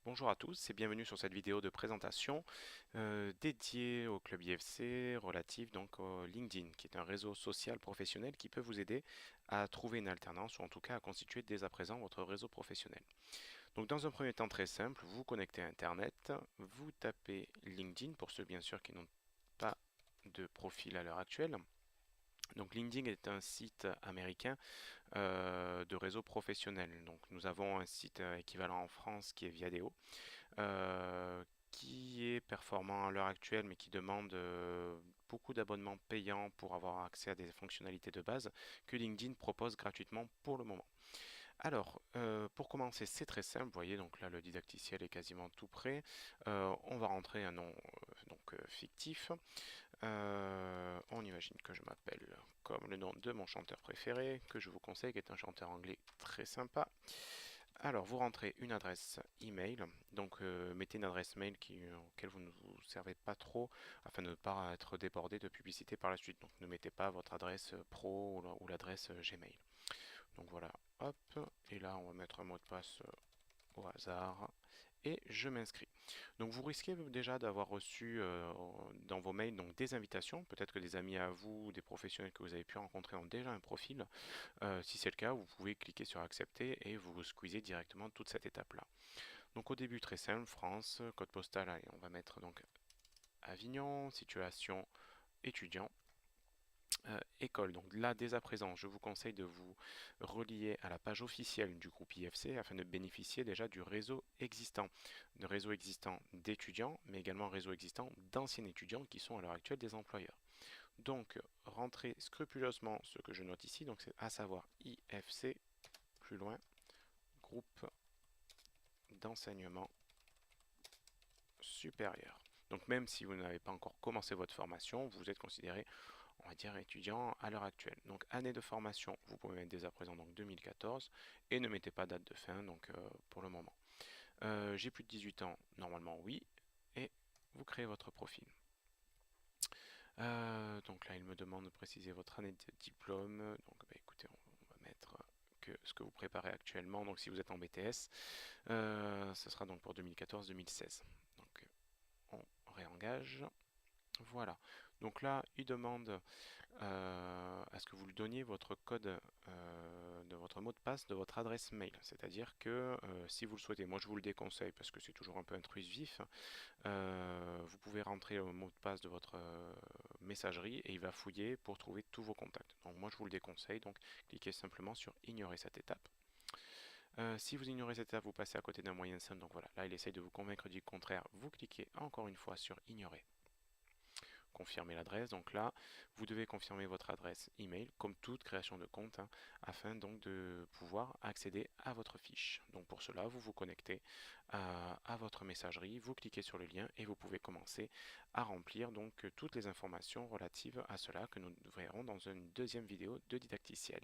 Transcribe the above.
Bonjour à tous et bienvenue sur cette vidéo de présentation dédiée au club IFC relative donc au LinkedIn, qui est un réseau social professionnel qui peut vous aider à trouver une alternance ou en tout cas à constituer dès à présent votre réseau professionnel. Donc dans un premier temps très simple, vous connectez à Internet, vous tapez LinkedIn pour ceux bien sûr qui n'ont pas de profil à l'heure actuelle. Donc LinkedIn est un site américain de réseau professionnel. Donc nous avons un site équivalent en France qui est Viadeo, qui est performant à l'heure actuelle, mais qui demande beaucoup d'abonnements payants pour avoir accès à des fonctionnalités de base que LinkedIn propose gratuitement pour le moment. Alors, pour commencer, c'est très simple. Vous voyez, donc là, le didacticiel est quasiment tout prêt. On va rentrer un nom fictif. On imagine que je m'appelle comme le nom de mon chanteur préféré, que je vous conseille, qui est un chanteur anglais très sympa. Alors, vous rentrez une adresse email, donc mettez une adresse mail auquel vous ne vous servez pas trop afin de ne pas être débordé de publicité par la suite. Donc, ne mettez pas votre adresse pro ou l'adresse Gmail. Donc voilà, hop, et là on va mettre un mot de passe au hasard et je m'inscris. Donc vous risquez déjà d'avoir reçu dans vos mails donc des invitations. Peut-être que des amis à vous ou des professionnels que vous avez pu rencontrer ont déjà un profil. Si c'est le cas, vous pouvez cliquer sur accepter et vous squeezez directement toute cette étape-là. Donc au début très simple, France, code postal, allez, on va mettre donc Avignon, situation étudiant. École. Donc là, dès à présent, je vous conseille de vous relier à la page officielle du groupe IFC afin de bénéficier déjà du réseau existant. De réseau existant d'étudiants, mais également réseau existant d'anciens étudiants qui sont à l'heure actuelle des employeurs. Donc, rentrez scrupuleusement ce que je note ici, donc c'est à savoir IFC, plus loin, groupe d'enseignement supérieur. Donc même si vous n'avez pas encore commencé votre formation, vous êtes considéré, on va dire, étudiant à l'heure actuelle. Donc année de formation, vous pouvez mettre dès à présent donc 2014 et ne mettez pas date de fin donc pour le moment. J'ai plus de 18 ans, normalement oui, et vous créez votre profil. Donc là, il me demande de préciser votre année de diplôme. Donc bah, écoutez, on va mettre que ce que vous préparez actuellement. Donc si vous êtes en BTS, ce sera donc pour 2014-2016. Donc on réengage. Voilà. Donc là, il demande à ce que vous lui donniez votre code de votre mot de passe de votre adresse mail. C'est-à-dire que si vous le souhaitez, moi je vous le déconseille parce que c'est toujours un peu intrusif, vous pouvez rentrer le mot de passe de votre messagerie et il va fouiller pour trouver tous vos contacts. Donc moi je vous le déconseille, donc cliquez simplement sur ignorer cette étape. Si vous ignorez cette étape, vous passez à côté d'un moyen simple. Donc voilà, là il essaye de vous convaincre du contraire. Vous cliquez encore une fois sur ignorer. Confirmer l'adresse. Donc là, vous devez confirmer votre adresse email, comme toute création de compte, hein, afin donc de pouvoir accéder à votre fiche. Donc pour cela, vous vous connectez à votre messagerie, vous cliquez sur le lien et vous pouvez commencer à remplir donc toutes les informations relatives à cela que nous verrons dans une deuxième vidéo de didacticiel.